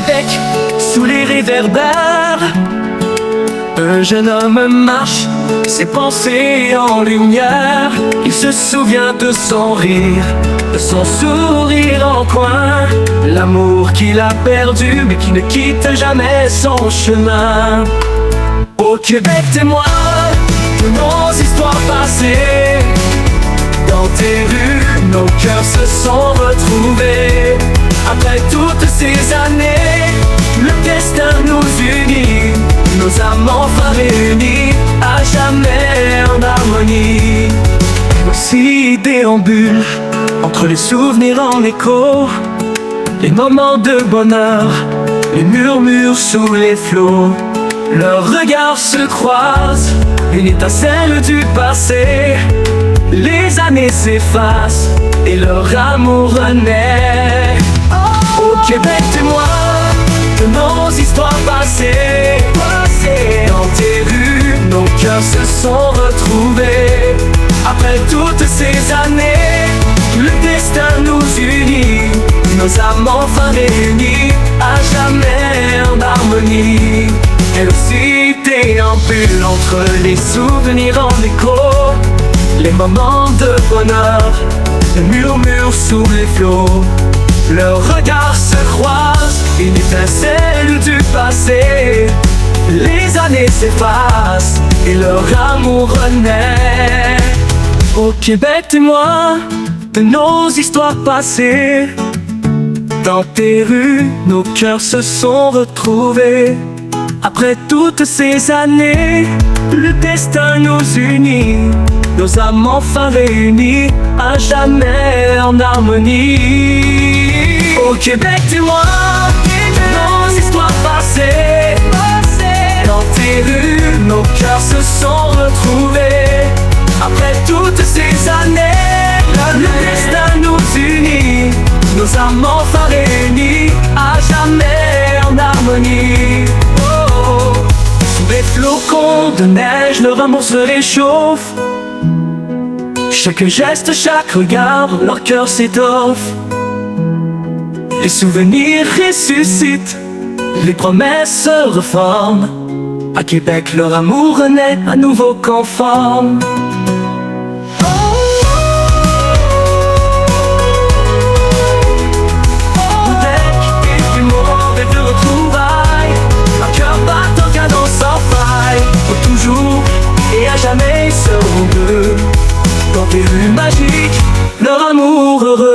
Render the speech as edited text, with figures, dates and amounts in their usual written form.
Québec, sous les réverbères, un jeune homme marche, ses pensées en lumière. Il se souvient de son rire, de son sourire en coin, l'amour qu'il a perdu mais qui ne quitte jamais son chemin. Au Québec, témoin de nos histoires passées, dans tes rues, nos cœurs se sont retrouvés. Après toutes ces années, le destin nous unit, nos âmes enfin réunies, à jamais en harmonie. Aussi déambule entre les souvenirs en écho, les moments de bonheur, les murmures sous les flots. Leurs regards se croisent, une étincelle du passé. Les années s'effacent et leur amour renaît. Au Québec, témoin de nos histoires passées, dans tes rues, nos cœurs se sont retrouvés. Après toutes ces années, le destin nous unit, nos âmes enfin réunies, à jamais en harmonie. Elle aussi déambule entre les souvenirs en écho, les moments de bonheur, les murmures sous les flots. Leurs regards se croisent, une étincelle du passé. Les années s'effacent et leur amour renaît. Au Québec, témoin de nos histoires passées, dans tes rues, nos cœurs se sont retrouvés. Après toutes ces années, le destin nous unit, nos âmes enfin réunies, à jamais en harmonie. Au Québec, témoin de nos histoires passées, dans tes rues, nos cœurs se sont retrouvés. Après toutes ces années, le destin nous unit, nos âmes enfin réunies, à jamais en harmonie. Sous les flocons de neige, leur amour se réchauffe. Chaque geste, chaque regard, leur cœur s'étoffe. Les souvenirs ressuscitent, les promesses se reforment. À Québec, leur amour renaît à nouveau conforme. Jamais ils seront deux, dans tes rues magiques, leur amour heureux.